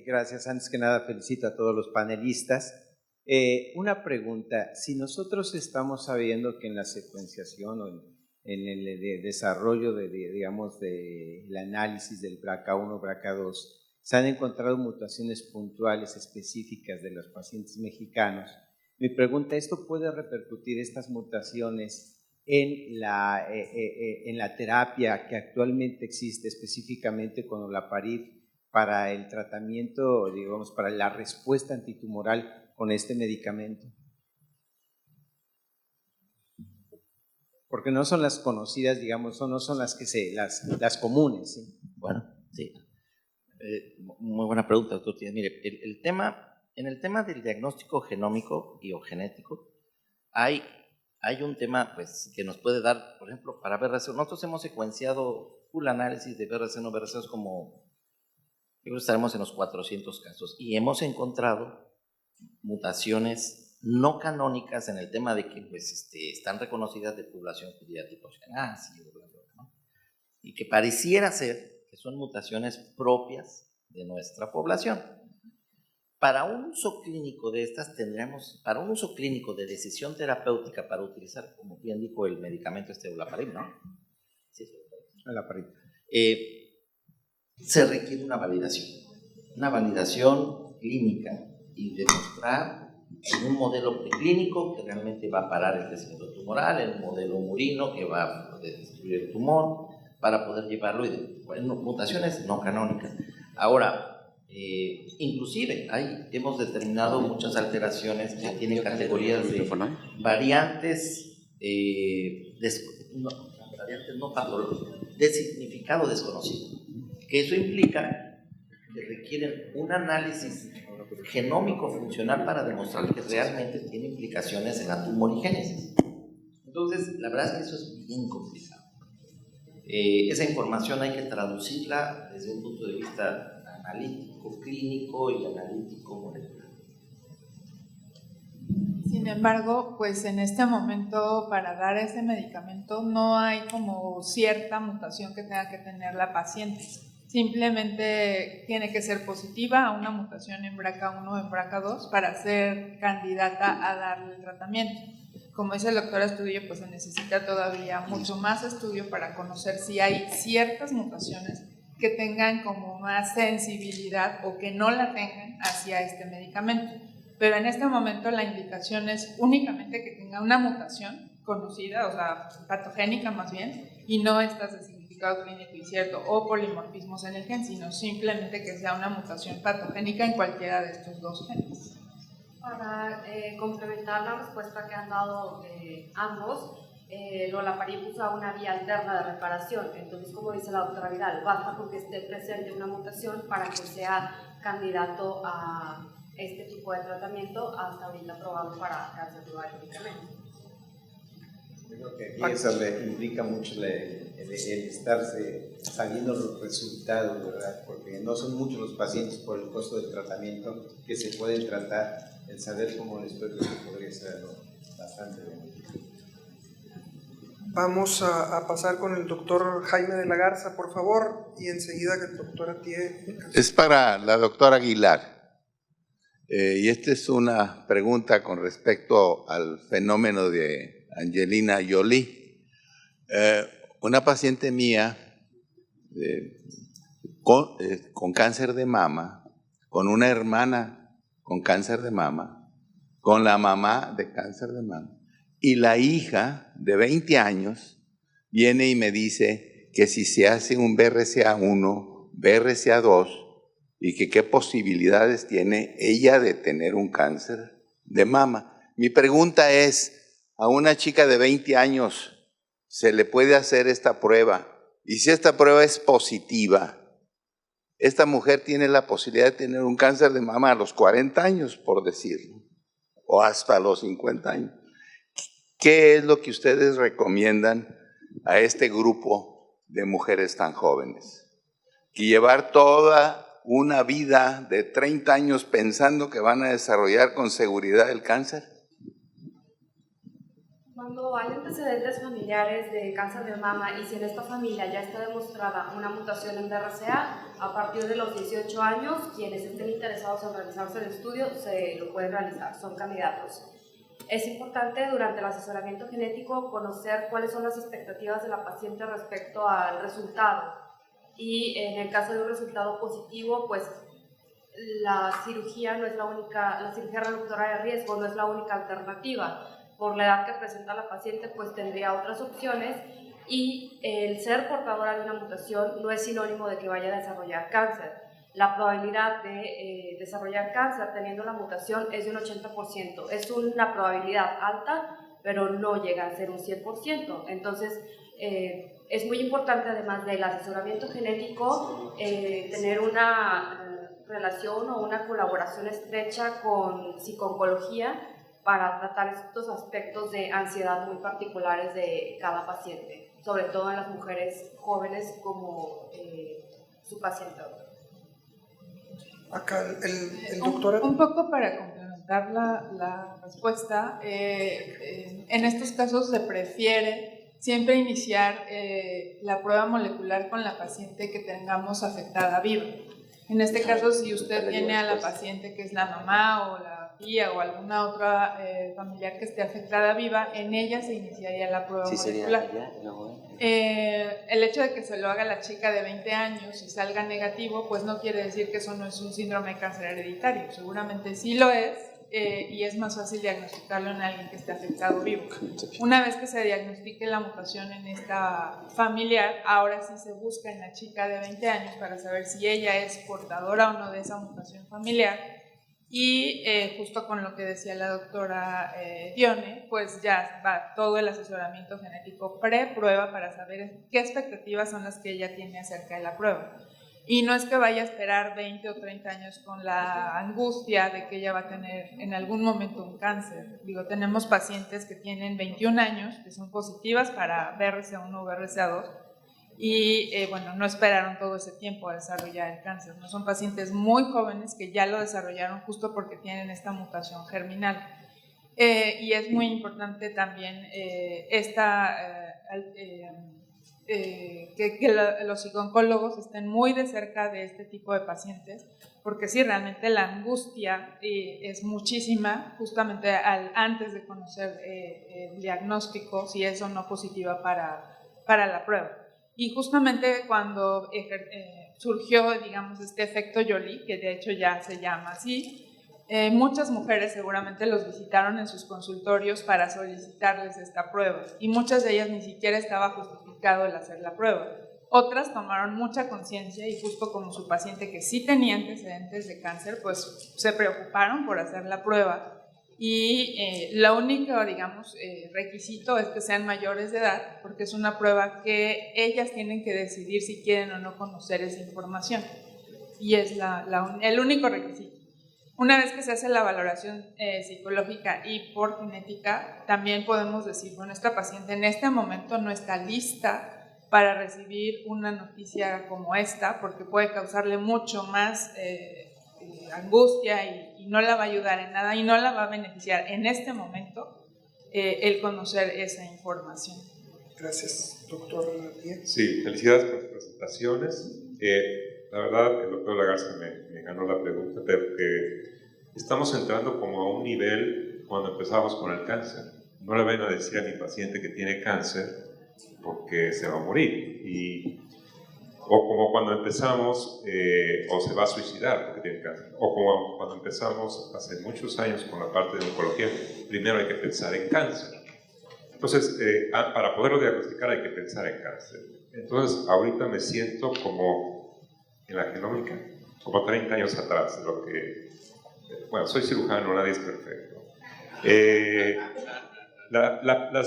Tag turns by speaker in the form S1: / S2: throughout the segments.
S1: Gracias. Antes que nada, felicito a todos los panelistas. Una pregunta. Si nosotros estamos sabiendo que en la secuenciación o en el desarrollo digamos, del análisis del BRCA1, BRCA2, se han encontrado mutaciones puntuales específicas de los pacientes mexicanos, mi pregunta, ¿esto puede repercutir estas mutaciones en la terapia que actualmente existe, específicamente con olaparib, para el tratamiento, digamos, para la respuesta antitumoral con este medicamento? Porque no son las conocidas, digamos, no son las que las comunes, ¿sí?
S2: Bueno, sí. Muy buena pregunta, doctor. Mire, en el tema del diagnóstico genómico y o genético, hay un tema pues, que nos puede dar, por ejemplo, para BRCA. Nosotros hemos secuenciado full análisis de BRCA1, BRCA2 como, yo creo que estaremos en los 400 casos, y hemos encontrado mutaciones no canónicas en el tema de que pues, están reconocidas de población judía tipo Ashkenazi, ¿no? Y que pareciera ser que son mutaciones propias de nuestra población. Para un uso clínico de estas para un uso clínico de decisión terapéutica para utilizar, como bien dijo el medicamento olaparib, ¿no? Sí, olaparib. Se requiere una validación clínica y demostrar en un modelo preclínico que realmente va a parar el crecimiento tumoral, en un modelo murino que va a destruir el tumor, para poder llevarlo mutaciones no canónicas. Ahora, inclusive hemos determinado muchas alteraciones que tienen categorías de variantes no patológicas, de significado desconocido, que eso implica que requieren un análisis genómico funcional para demostrar que realmente tiene implicaciones en la tumorigénesis. Entonces, la verdad es que eso es bien complicado. Esa información hay que traducirla desde un punto de vista analítico, clínico y analítico molecular.
S3: Sin embargo, pues en este momento para dar ese medicamento no hay como cierta mutación que tenga que tener la paciente. Simplemente tiene que ser positiva a una mutación en BRCA1 o en BRCA2 para ser candidata a darle el tratamiento. Como dice el doctor Astudillo, pues se necesita todavía mucho más estudio para conocer si hay ciertas mutaciones que tengan como más sensibilidad o que no la tengan hacia este medicamento. Pero en este momento la indicación es únicamente que tenga una mutación conocida, o sea, patogénica más bien, y no estas de significado clínico incierto o polimorfismos en el gen, sino simplemente que sea una mutación patogénica en cualquiera de estos dos genes.
S4: Para complementar la respuesta que han dado ambos, el olaparib usa una vía alterna de reparación. Entonces, como dice la doctora Vidal, basta con que esté presente una mutación para que sea candidato a este tipo de tratamiento, hasta ahorita aprobado para cáncer tumoral.
S1: Yo creo que aquí eso le implica mucho el estarse sabiendo los resultados, ¿verdad? Porque no son muchos los pacientes por el costo del tratamiento que se pueden tratar. El saber cómo les puede podría ser bastante beneficioso.
S5: Vamos a pasar con el doctor Jaime de la Garza, por favor, y enseguida que el doctor Atié.
S6: Es para la doctora Aguilar. Y esta es una pregunta con respecto al fenómeno de Angelina Jolie. Una paciente mía con cáncer de mama, con una hermana con cáncer de mama, con la mamá de cáncer de mama, y la hija de 20 años viene y me dice que si se hace un BRCA1, BRCA2, y que qué posibilidades tiene ella de tener un cáncer de mama. Mi pregunta es, a una chica de 20 años se le puede hacer esta prueba, y si esta prueba es positiva, esta mujer tiene la posibilidad de tener un cáncer de mama a los 40 años, por decirlo, o hasta los 50 años. ¿Qué es lo que ustedes recomiendan a este grupo de mujeres tan jóvenes? Que llevar toda una vida de 30 años pensando que van a desarrollar con seguridad el cáncer.
S4: Cuando hay antecedentes familiares de cáncer de mama y si en esta familia ya está demostrada una mutación en BRCA, a partir de los 18 años, quienes estén interesados en realizarse el estudio se lo pueden realizar, son candidatos. Es importante durante el asesoramiento genético conocer cuáles son las expectativas de la paciente respecto al resultado. Y en el caso de un resultado positivo, pues la cirugía no es la única, la cirugía reductora de riesgo no es la única alternativa. Por la edad que presenta la paciente, pues tendría otras opciones y el ser portadora de una mutación no es sinónimo de que vaya a desarrollar cáncer. La probabilidad de desarrollar cáncer teniendo la mutación es de un 80%. Es una probabilidad alta, pero no llega a ser un 100%. Entonces, es muy importante, además del asesoramiento genético, tener una relación o una colaboración estrecha con psico-oncología para tratar estos aspectos de ansiedad muy particulares de cada paciente, sobre todo en las mujeres jóvenes como su paciente.
S5: Acá el doctor...
S3: Un poco para complementar la respuesta, en estos casos se prefiere siempre iniciar la prueba molecular con la paciente que tengamos afectada viva. En este caso, si usted tiene a la paciente que es la mamá o la tía o alguna otra familiar que esté afectada viva, en ella se iniciaría la prueba molecular. El hecho de que se lo haga la chica de 20 años y salga negativo, pues no quiere decir que eso no es un síndrome de cáncer hereditario. Seguramente sí lo es, y es más fácil diagnosticarlo en alguien que esté afectado vivo. Una vez que se diagnostique la mutación en esta familiar, ahora sí se busca en la chica de 20 años para saber si ella es portadora o no de esa mutación familiar. Y justo con lo que decía la doctora Dione, pues ya va todo el asesoramiento genético pre-prueba para saber qué expectativas son las que ella tiene acerca de la prueba. Y no es que vaya a esperar 20 o 30 años con la angustia de que ella va a tener en algún momento un cáncer. Digo, tenemos pacientes que tienen 21 años, que son positivas para BRCA1 o BRCA2, y bueno, no esperaron todo ese tiempo a desarrollar el cáncer. No son pacientes muy jóvenes que ya lo desarrollaron justo porque tienen esta mutación germinal. Y es muy importante también que los psicooncólogos estén muy de cerca de este tipo de pacientes, porque sí, realmente la angustia es muchísima, justamente antes de conocer el diagnóstico, si es o no positiva para la prueba. Y justamente cuando surgió, digamos, este efecto Jolie, que de hecho ya se llama así, muchas mujeres seguramente los visitaron en sus consultorios para solicitarles esta prueba y muchas de ellas ni siquiera estaba justificado el hacer la prueba. Otras tomaron mucha conciencia y justo como su paciente que sí tenía antecedentes de cáncer, pues se preocuparon por hacer la prueba y lo único, digamos, requisito es que sean mayores de edad porque es una prueba que ellas tienen que decidir si quieren o no conocer esa información y es el único requisito. Una vez que se hace la valoración psicológica y por genética, también podemos decir, bueno, esta paciente en este momento no está lista para recibir una noticia como esta, porque puede causarle mucho más angustia y no la va a ayudar en nada y no la va a beneficiar en este momento el conocer esa información.
S5: Gracias, doctor Díaz.
S7: Sí, felicidades por las presentaciones. La verdad, el doctor Lagarza me ganó la pregunta porque estamos entrando como a un nivel cuando empezamos con el cáncer. No le ven a decir a mi paciente que tiene cáncer porque se va a morir. O como cuando empezamos, o se va a suicidar porque tiene cáncer. O como cuando empezamos hace muchos años con la parte de oncología, primero hay que pensar en cáncer. Entonces, para poderlo diagnosticar hay que pensar en cáncer. Entonces, ahorita me siento como en la genómica, como 30 años atrás, de lo que... Bueno, soy cirujano, nadie es perfecto.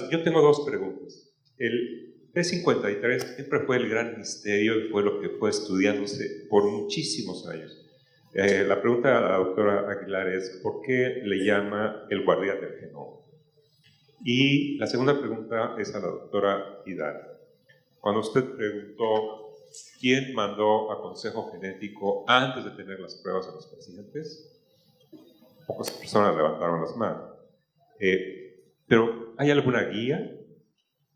S7: Yo tengo dos preguntas. El P53 siempre fue el gran misterio y fue lo que fue estudiándose por muchísimos años. La pregunta a la doctora Aguilar es, ¿por qué le llama el guardián del genoma? Y la segunda pregunta es a la doctora Hidalgo. Cuando usted preguntó quién mandó a consejo genético antes de tener las pruebas a los pacientes, pocas personas levantaron las manos. Pero ¿hay alguna guía?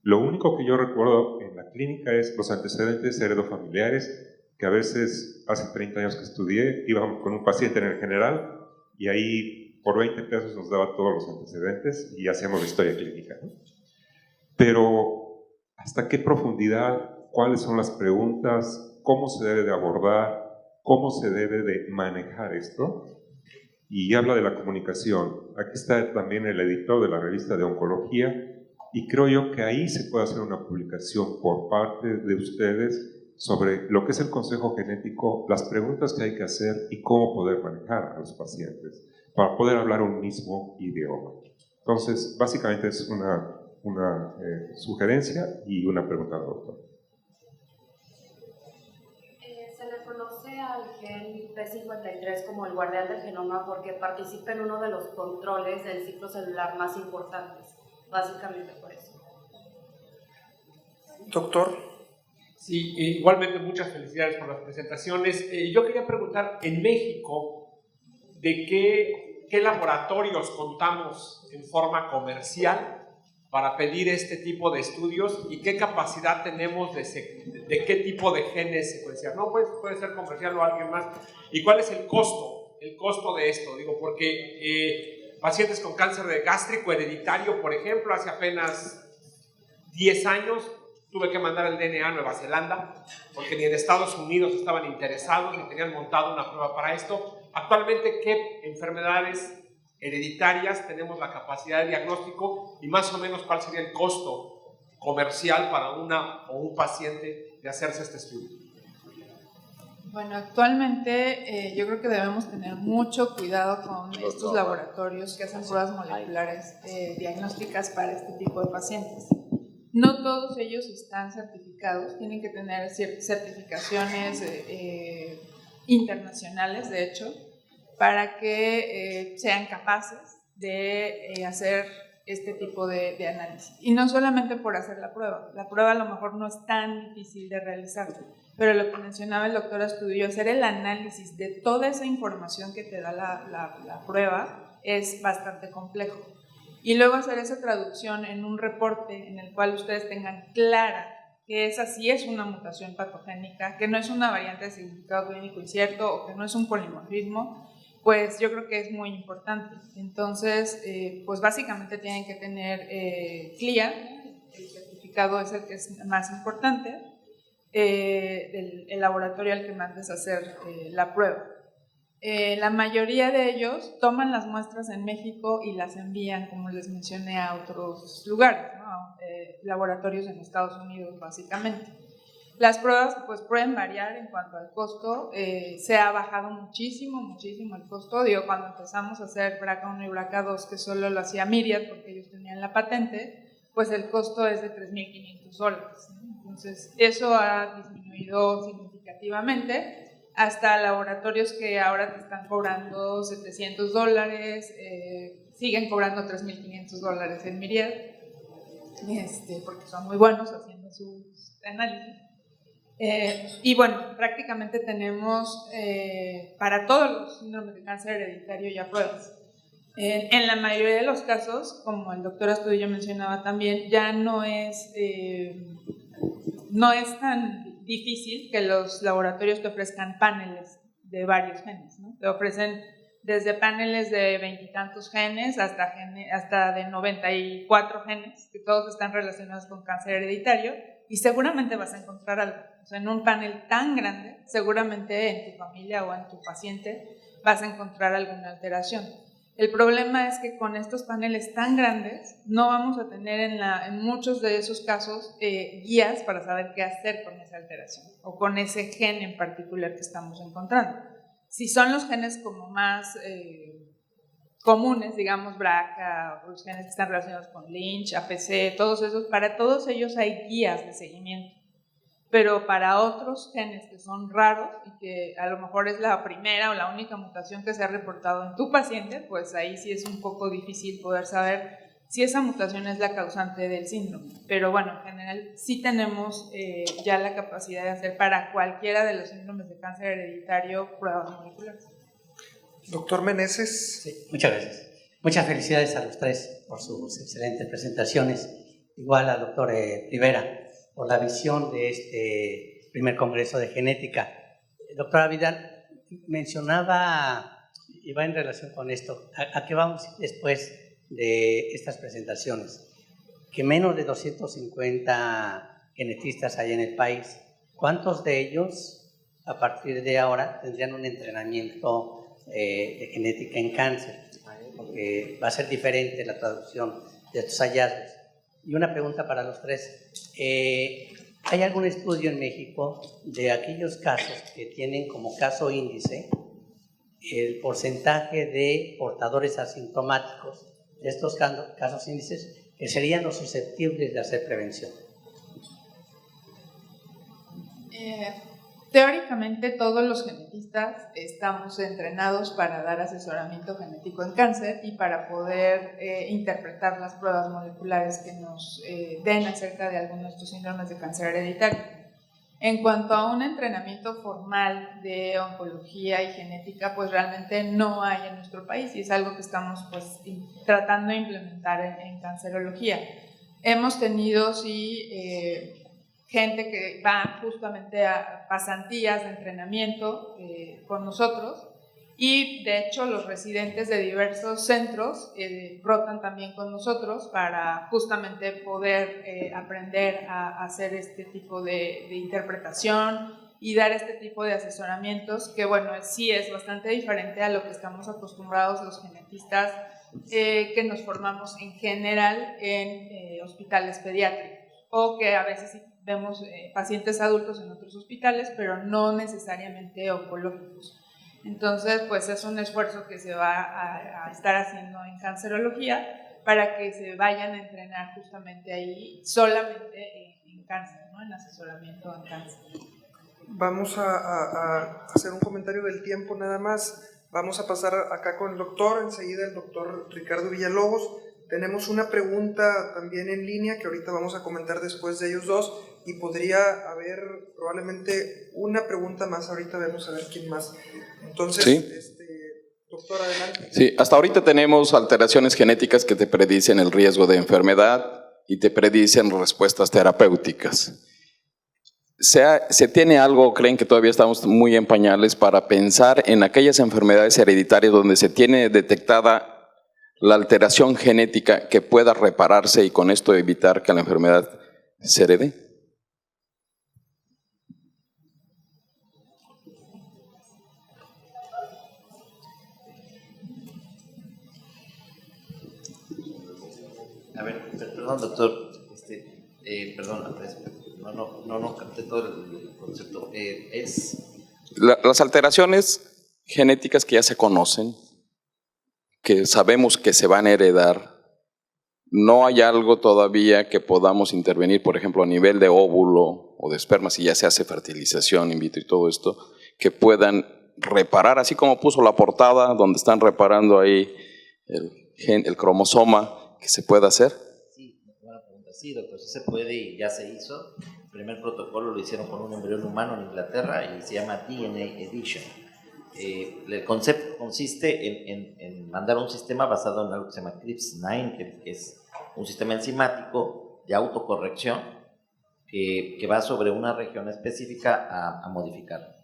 S7: Lo único que yo recuerdo en la clínica es los antecedentes heredofamiliares, que a veces, hace 30 años que estudié, íbamos con un paciente en el general y ahí por 20 pesos nos daba todos los antecedentes y hacíamos la historia clínica, ¿no? Pero, ¿hasta qué profundidad? ¿Cuáles son las preguntas? ¿Cómo se debe de abordar? ¿Cómo se debe de manejar esto? Y habla de la comunicación. Aquí está también el editor de la revista de Oncología, y creo yo que ahí se puede hacer una publicación por parte de ustedes sobre lo que es el consejo genético, las preguntas que hay que hacer y cómo poder manejar a los pacientes para poder hablar un mismo idioma. Entonces, básicamente es una sugerencia y una pregunta al doctor.
S4: Se le conoce al gen P53 como el guardián del genoma porque participa en uno de los controles del ciclo celular más importantes. Básicamente por eso.
S5: Doctor.
S8: Sí, igualmente muchas felicidades por las presentaciones. Yo quería preguntar, en México, ¿de qué laboratorios contamos en forma comercial para pedir este tipo de estudios y qué capacidad tenemos de qué tipo de genes secuenciar? No, pues puede ser comercial o alguien más. ¿Y cuál es el costo? El costo de esto, digo, porque pacientes con cáncer de gástrico hereditario, por ejemplo, hace apenas 10 años tuve que mandar el DNA a Nueva Zelanda porque ni en Estados Unidos estaban interesados ni tenían montado una prueba para esto. Actualmente, ¿qué enfermedades hereditarias tenemos la capacidad de diagnóstico y más o menos cuál sería el costo comercial para una o un paciente de hacerse este estudio?
S3: Bueno, actualmente yo creo que debemos tener mucho cuidado con estos laboratorios que hacen pruebas moleculares diagnósticas para este tipo de pacientes. No todos ellos están certificados, tienen que tener certificaciones internacionales, de hecho, para que sean capaces de hacer este tipo de análisis. Y no solamente por hacer la prueba a lo mejor no es tan difícil de realizar, pero lo que mencionaba el doctor Astudillo, hacer el análisis de toda esa información que te da la prueba es bastante complejo. Y luego hacer esa traducción en un reporte en el cual ustedes tengan clara que esa sí es una mutación patogénica, que no es una variante de significado clínico incierto o que no es un polimorfismo, pues yo creo que es muy importante. Entonces, pues básicamente tienen que tener CLIA, el certificado es el que es más importante, el laboratorio al que mandes a hacer la prueba. La mayoría de ellos toman las muestras en México y las envían, como les mencioné, a otros lugares, ¿no? Laboratorios en Estados Unidos básicamente. Las pruebas pues pueden variar en cuanto al costo, se ha bajado muchísimo el costo. Digo, cuando empezamos a hacer BRCA1 y BRCA2, que solo lo hacía Myriad porque ellos tenían la patente, pues el costo es de $3,500, ¿no? Entonces eso ha disminuido significativamente, hasta laboratorios que ahora te están cobrando $700, siguen cobrando $3,500 en Myriad, porque son muy buenos haciendo sus análisis. Y bueno, prácticamente tenemos para todos los síndromes de cáncer hereditario ya pruebas. En la mayoría de los casos, como el doctor Astudillo mencionaba también, ya no es tan difícil que los laboratorios te ofrezcan paneles de varios genes, ¿no? Te ofrecen desde paneles de 20 y tantos genes hasta de 94 genes, que todos están relacionados con cáncer hereditario, y seguramente vas a encontrar algo. O sea, en un panel tan grande, seguramente en tu familia o en tu paciente vas a encontrar alguna alteración. El problema es que con estos paneles tan grandes no vamos a tener en muchos de esos casos guías para saber qué hacer con esa alteración o con ese gen en particular que estamos encontrando. Si son los genes como más comunes, digamos BRCA, o los genes que están relacionados con Lynch, APC, todos esos, para todos ellos hay guías de seguimiento. Pero para otros genes que son raros y que a lo mejor es la primera o la única mutación que se ha reportado en tu paciente, pues ahí sí es un poco difícil poder saber si esa mutación es la causante del síndrome. Pero bueno, en general sí tenemos ya la capacidad de hacer para cualquiera de los síndromes de cáncer hereditario pruebas moleculares.
S5: Doctor Meneses.
S9: Sí, muchas gracias. Muchas felicidades a los tres por sus excelentes presentaciones. Igual al doctor Rivera por la visión de este primer Congreso de Genética. Doctora Vidal, mencionaba, y va en relación con esto, ¿a qué vamos después de estas presentaciones? Que menos de 250 genetistas hay en el país. ¿Cuántos de ellos, a partir de ahora, tendrían un entrenamiento de genética en cáncer? Porque va a ser diferente la traducción de estos hallazgos. Y una pregunta para los tres. ¿Hay algún estudio en México de aquellos casos que tienen como caso índice el porcentaje de portadores asintomáticos de estos casos índices que serían los susceptibles de hacer prevención?
S3: Teóricamente todos los genetistas estamos entrenados para dar asesoramiento genético en cáncer y para poder interpretar las pruebas moleculares que nos den acerca de algunos de estos síndromes de cáncer hereditario. En cuanto a un entrenamiento formal de oncología y genética, pues realmente no hay en nuestro país y es algo que estamos pues tratando de implementar en cancerología. Hemos tenido sí gente que va justamente a pasantías de entrenamiento con nosotros y de hecho los residentes de diversos centros rotan también con nosotros para justamente poder aprender a hacer este tipo de interpretación y dar este tipo de asesoramientos que bueno, sí es bastante diferente a lo que estamos acostumbrados los genetistas que nos formamos en general en hospitales pediátricos o que a veces vemos pacientes adultos en otros hospitales, pero no necesariamente oncológicos. Entonces, pues es un esfuerzo que se va a estar haciendo en cancerología para que se vayan a entrenar justamente ahí, solamente en cáncer, ¿no? En asesoramiento en cáncer.
S5: Vamos a hacer un comentario del tiempo nada más. Vamos a pasar acá con el doctor, enseguida el doctor Ricardo Villalobos. Tenemos una pregunta también en línea que ahorita vamos a comentar después de ellos dos y podría haber probablemente una pregunta más, ahorita vamos a ver quién más. Entonces,
S10: ¿sí?
S5: Doctor, adelante.
S10: Sí, hasta ahorita tenemos alteraciones genéticas que te predicen el riesgo de enfermedad y te predicen respuestas terapéuticas. ¿Se tiene algo, creen que todavía estamos muy en pañales para pensar en aquellas enfermedades hereditarias donde se tiene detectada la alteración genética que pueda repararse y con esto evitar que la enfermedad se herede?
S2: A ver, perdón, doctor, perdón, no capté todo el concepto.
S10: Las alteraciones genéticas que ya se conocen, que sabemos que se van a heredar, no hay algo todavía que podamos intervenir, por ejemplo, a nivel de óvulo o de esperma, si ya se hace fertilización in vitro y todo esto, que puedan reparar, así como puso la portada, donde están reparando ahí el cromosoma, que se pueda hacer.
S2: Sí, buena pregunta. Sí, doctor, sí se puede y ya se hizo. El primer protocolo lo hicieron con un embrión humano en Inglaterra y se llama DNA Edition. El concepto consiste en mandar un sistema basado en algo que se llama CRISPR-9, que es un sistema enzimático de autocorrección que va sobre una región específica a modificar.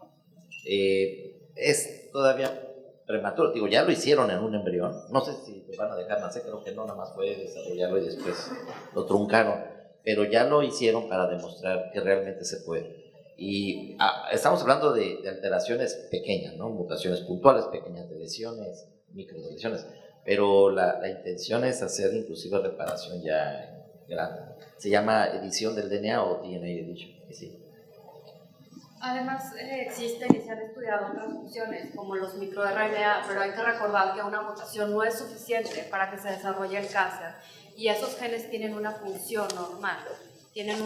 S2: Es todavía prematuro, digo, ya lo hicieron en un embrión, no sé si lo van a dejar nacer, creo que no, nada más fue desarrollarlo y después lo truncaron, pero ya lo hicieron para demostrar que realmente se puede. Y estamos hablando de alteraciones pequeñas, ¿no? Mutaciones puntuales, pequeñas de lesiones, microlesiones, pero la intención es hacer inclusive reparación ya grande. Se llama edición del DNA o DNA edition. Sí.
S4: Además, existen y se han estudiado otras funciones como los microRNA, pero hay que recordar que una mutación no es suficiente para que se desarrolle el cáncer y esos genes tienen una función normal, tienen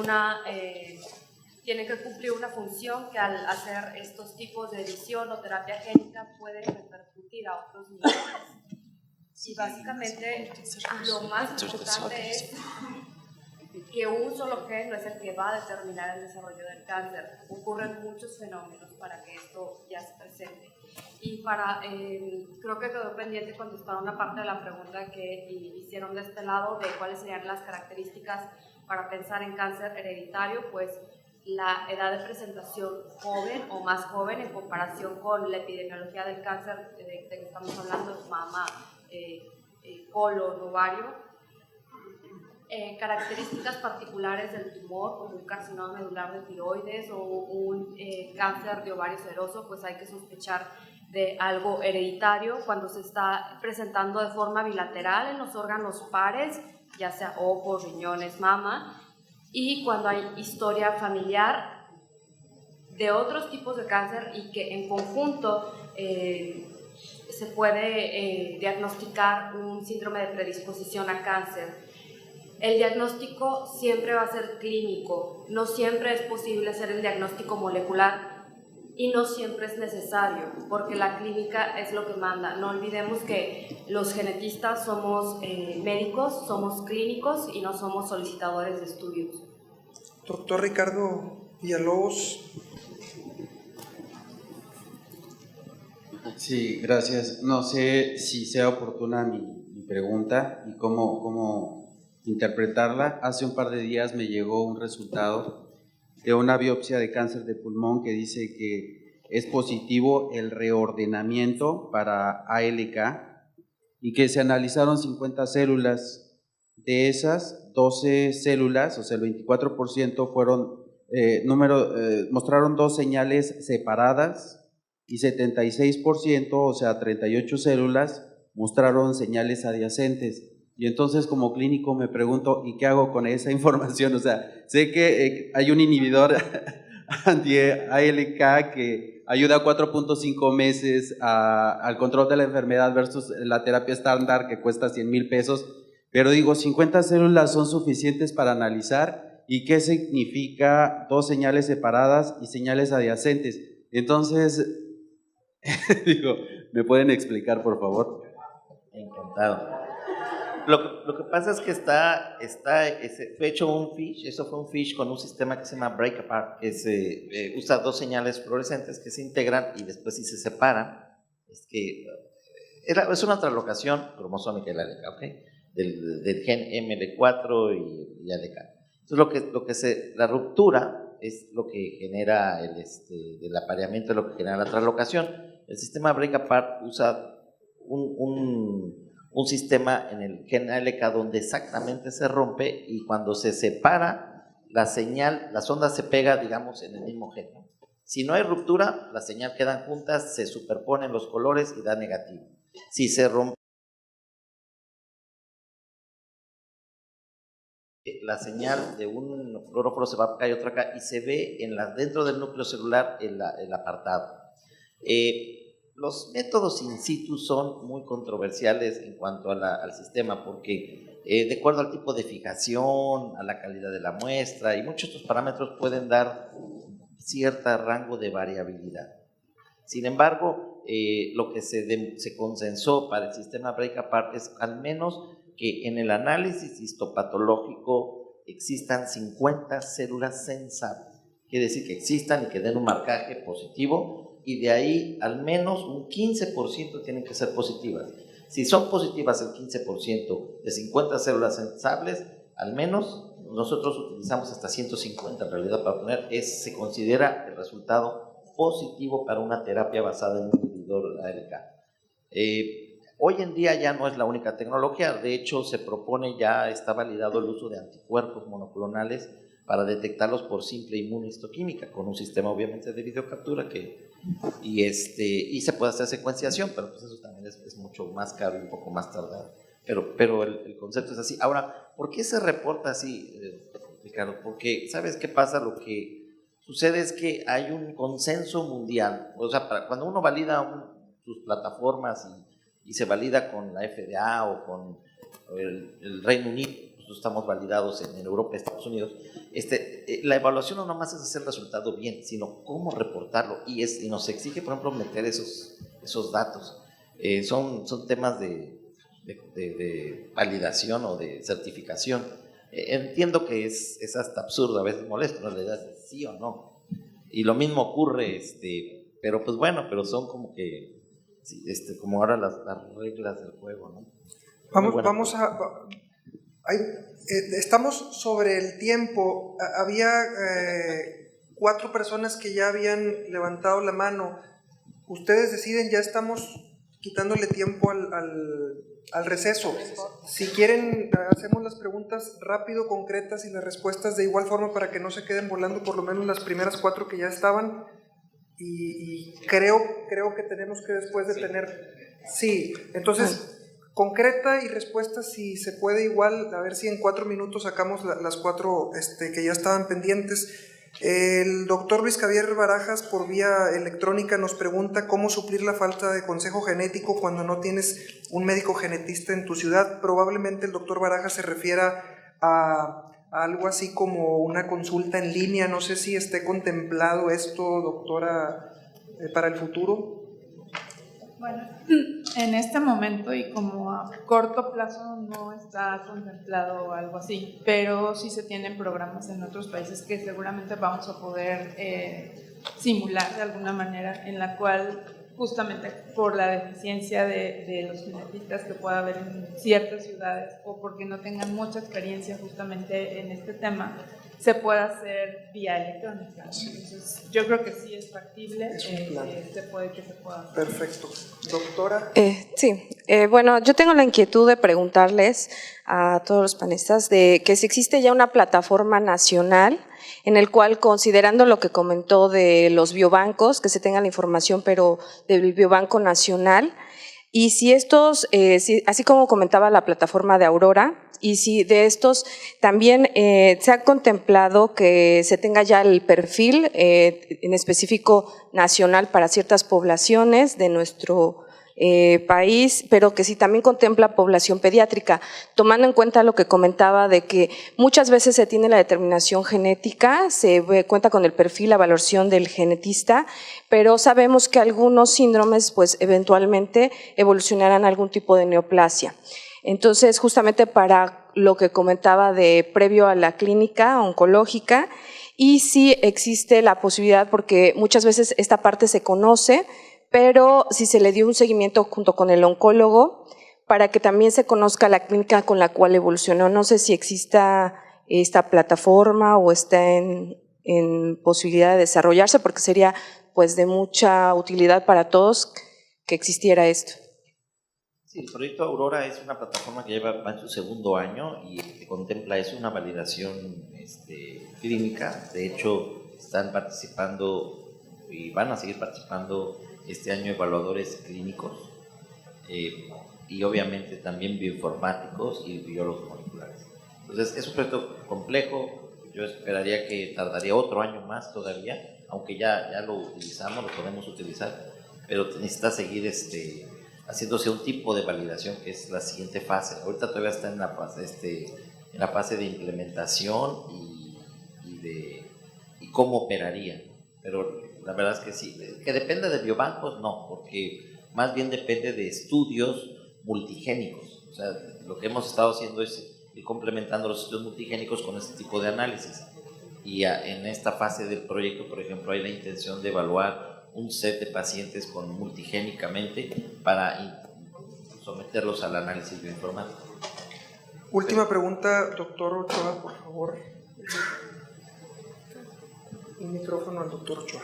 S4: que cumplir una función que al hacer estos tipos de edición o terapia génica pueden repercutir a otros niveles. Y básicamente lo más importante es que un solo gen no es el que va a determinar el desarrollo del cáncer. Ocurren muchos fenómenos para que esto ya se presente. Y creo que quedó pendiente contestar una parte de la pregunta que hicieron de este lado de cuáles serían las características para pensar en cáncer hereditario. Pues la edad de presentación joven o más joven en comparación con la epidemiología del cáncer de que estamos hablando, mama, colon, ovario. Características particulares del tumor, como un carcinoma medular de tiroides o un cáncer de ovario seroso, pues hay que sospechar de algo hereditario cuando se está presentando de forma bilateral en los órganos pares, ya sea ojos, riñones, mama, y cuando hay historia familiar de otros tipos de cáncer y que en conjunto se puede diagnosticar un síndrome de predisposición a cáncer. El diagnóstico siempre va a ser clínico, no siempre es posible hacer el diagnóstico molecular y no siempre es necesario, porque la clínica es lo que manda. No olvidemos que los genetistas somos médicos, somos clínicos y no somos solicitadores de estudios.
S5: Doctor Ricardo Villalobos.
S11: Sí, gracias. No sé si sea oportuna mi pregunta y cómo interpretarla. Hace un par de días me llegó un resultado de una biopsia de cáncer de pulmón que dice que es positivo el reordenamiento para ALK y que se analizaron 50 células. De esas, 12 células, o sea, el 24% fueron, mostraron 2 señales separadas y 76%, o sea, 38 células, mostraron señales adyacentes. Y entonces como clínico me pregunto, ¿y qué hago con esa información? O sea, sé que hay un inhibidor anti-ALK que ayuda 4.5 meses al control de la enfermedad versus la terapia estándar que cuesta 100,000 pesos. Pero digo, 50 células son suficientes para analizar. ¿Y qué significa 2 señales separadas y señales adyacentes? Entonces, digo, ¿me pueden explicar, por favor?
S2: Encantado. Lo que pasa es que fue hecho un FISH, eso fue un FISH con un sistema que se llama Break Apart, que usa 2 señales fluorescentes que se integran y después si se separan, es una translocación cromosómica de la ALK, ¿ok? Del gen ML4 y ALK. Entonces la ruptura es lo que genera del apareamiento, es lo que genera la translocación. El sistema Break Apart usa un sistema en el gen ALK donde exactamente se rompe y cuando se separa la señal, las ondas se pegan, digamos, en el mismo gen. Si no hay ruptura, la señal quedan juntas, se superponen los colores y da negativo. Si se rompe la señal de un fluoróforo, se va acá y otra acá y se ve dentro del núcleo celular el apartado. Los métodos in situ son muy controversiales en cuanto al sistema porque de acuerdo al tipo de fijación, a la calidad de la muestra y muchos de estos parámetros pueden dar cierto rango de variabilidad. Sin embargo, lo que se consensó para el sistema Break Apart es al menos que en el análisis histopatológico existan 50 células sensables. Quiere decir que existan y que den un marcaje positivo y de ahí al menos un 15% tienen que ser positivas. Si son positivas el 15% de 50 células sensables, al menos nosotros utilizamos hasta 150 en realidad para poner, se considera el resultado positivo para una terapia basada en un inhibidor ALK. Hoy en día ya no es la única tecnología, de hecho se propone, ya está validado el uso de anticuerpos monoclonales para detectarlos por simple inmunohistoquímica, con un sistema obviamente de videocaptura y se puede hacer secuenciación, pero pues eso también es mucho más caro y un poco más tardado. Pero el concepto es así. Ahora, ¿por qué se reporta así, Ricardo? Porque, ¿sabes qué pasa? Lo que sucede es que hay un consenso mundial, o sea, cuando uno valida sus plataformas y se valida con la FDA o con el Reino Unido, nosotros estamos validados en Europa, Estados Unidos, la evaluación no nomás es hacer el resultado bien, sino cómo reportarlo, y nos exige, por ejemplo, meter esos datos. Son temas de validación o de certificación. Entiendo que es hasta absurdo, a veces molesto, en realidad es sí o no. Y lo mismo ocurre, pero pues bueno, pero son como que sí, como ahora las reglas del juego, ¿no?
S5: Estamos sobre el tiempo. Había 4 personas que ya habían levantado la mano. Ustedes deciden, ya estamos quitándole tiempo al receso. Si quieren, hacemos las preguntas rápido, concretas, y las respuestas de igual forma para que no se queden volando por lo menos las primeras 4 que ya estaban. Y creo que tenemos que después de tener... Sí, entonces... Concreta y respuesta, si se puede igual, a ver si en 4 minutos sacamos las 4 que ya estaban pendientes. El doctor Luis Javier Barajas, por vía electrónica, nos pregunta cómo suplir la falta de consejo genético cuando no tienes un médico genetista en tu ciudad. Probablemente el doctor Barajas se refiera a algo así como una consulta en línea. No sé si esté contemplado esto, doctora, para el futuro.
S3: Bueno, en este momento y como a corto plazo no está contemplado algo así, pero sí se tienen programas en otros países que seguramente vamos a poder simular de alguna manera, en la cual justamente por la deficiencia de los genetistas que pueda haber en ciertas ciudades o porque no tengan mucha experiencia justamente en este tema, se puede hacer vía electrónica, ¿no? Entonces, yo creo que sí es factible, se puede hacer.
S5: Perfecto. Doctora.
S12: Sí, bueno, yo tengo la inquietud de preguntarles a todos los panelistas de que si existe ya una plataforma nacional en el cual, considerando lo que comentó de los biobancos, que se tenga la información, pero del biobanco nacional, y si estos, así como comentaba la plataforma de Aurora, y si de estos también se ha contemplado que se tenga ya el perfil en específico nacional para ciertas poblaciones de nuestro país, pero que sí también contempla población pediátrica, tomando en cuenta lo que comentaba de que muchas veces se tiene la determinación genética, se cuenta con el perfil, la valoración del genetista, pero sabemos que algunos síndromes pues eventualmente evolucionarán a algún tipo de neoplasia. Entonces, justamente para lo que comentaba de previo a la clínica oncológica, y sí existe la posibilidad, porque muchas veces esta parte se conoce, pero si se le dio un seguimiento junto con el oncólogo, para que también se conozca la clínica con la cual evolucionó. No sé si exista esta plataforma o está en posibilidad de desarrollarse, porque sería pues de mucha utilidad para todos que existiera esto.
S2: Sí, el proyecto Aurora es una plataforma que va en su 2º año y que contempla una validación clínica. De hecho, están participando y van a seguir participando este año evaluadores clínicos y obviamente también bioinformáticos y biólogos moleculares. Entonces, es un proyecto complejo. Yo esperaría que tardaría otro año más todavía, aunque ya lo utilizamos, lo podemos utilizar, pero necesita seguir haciéndose un tipo de validación, que es la siguiente fase. Ahorita todavía está en la fase de implementación y cómo operaría, pero la verdad es que sí. Que depende de biobancos, no, porque más bien depende de estudios multigénicos. O sea, lo que hemos estado haciendo es ir complementando los estudios multigénicos con este tipo de análisis. Y en esta fase del proyecto, por ejemplo, hay la intención de evaluar un set de pacientes multigénicamente para someterlos al análisis bioinformático.
S5: Última pregunta, doctor Ochoa, por favor. Un micrófono al doctor Ochoa.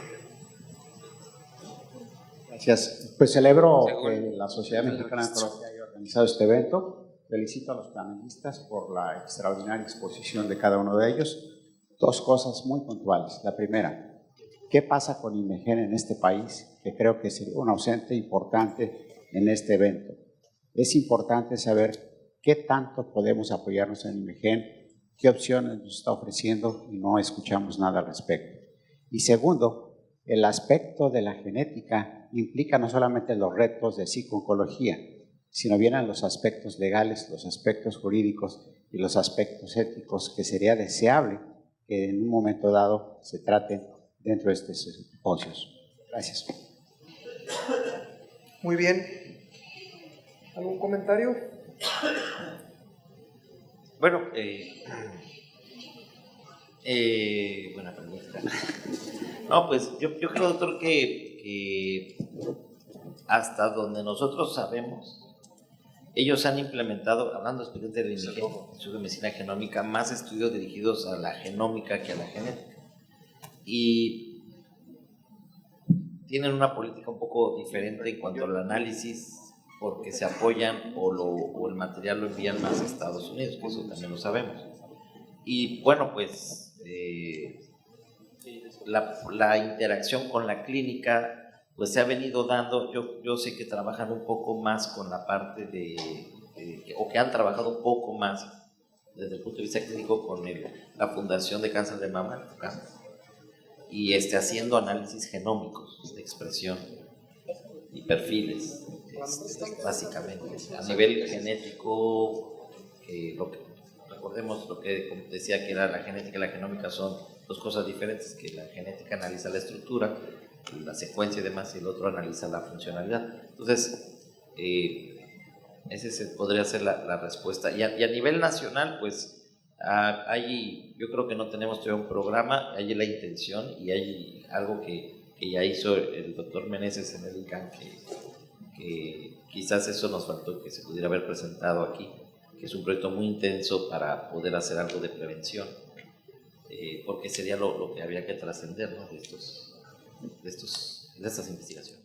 S13: Gracias. Pues celebro que la Sociedad Mexicana de Oncología haya organizado este evento. Felicito a los panelistas por la extraordinaria exposición de cada uno de ellos. 2 cosas muy puntuales. La primera, ¿qué pasa con IMEGEN en este país? Que creo que sería un ausente importante en este evento. Es importante saber qué tanto podemos apoyarnos en IMEGEN, qué opciones nos está ofreciendo y no escuchamos nada al respecto. Y segundo, el aspecto de la genética implica no solamente los retos de psicooncología, sino vienen los aspectos legales, los aspectos jurídicos y los aspectos éticos que sería deseable que en un momento dado se traten dentro de estos simposios. Gracias.
S5: Muy bien. ¿Algún comentario?
S2: Bueno, buena pregunta. No, pues yo creo, doctor, que hasta donde nosotros sabemos, ellos han implementado, hablando específicamente del INIGE, Instituto de Medicina Genómica, más estudios dirigidos a la genómica que a la genética. Y tienen una política un poco diferente en cuanto al análisis, porque se apoyan o el material lo envían más a Estados Unidos, que eso también lo sabemos. Y bueno, pues la interacción con la clínica pues se ha venido dando. Yo sé que trabajan un poco más con la parte o que han trabajado un poco más desde el punto de vista clínico con la Fundación de Cáncer de Mama, y haciendo análisis genómicos de expresión y perfiles, básicamente. A nivel genético, recordemos lo que como decía, que era la genética y la genómica son dos cosas diferentes, que la genética analiza la estructura, la secuencia y demás, y el otro analiza la funcionalidad. Entonces, podría ser la respuesta. Y a nivel nacional, pues, yo creo que no tenemos todavía un programa, hay la intención y hay algo que ya hizo el doctor Meneses en el ICANN, que quizás eso nos faltó, que se pudiera haber presentado aquí, que es un proyecto muy intenso para poder hacer algo de prevención, porque sería lo que habría que trascender, ¿no?, de estas investigaciones.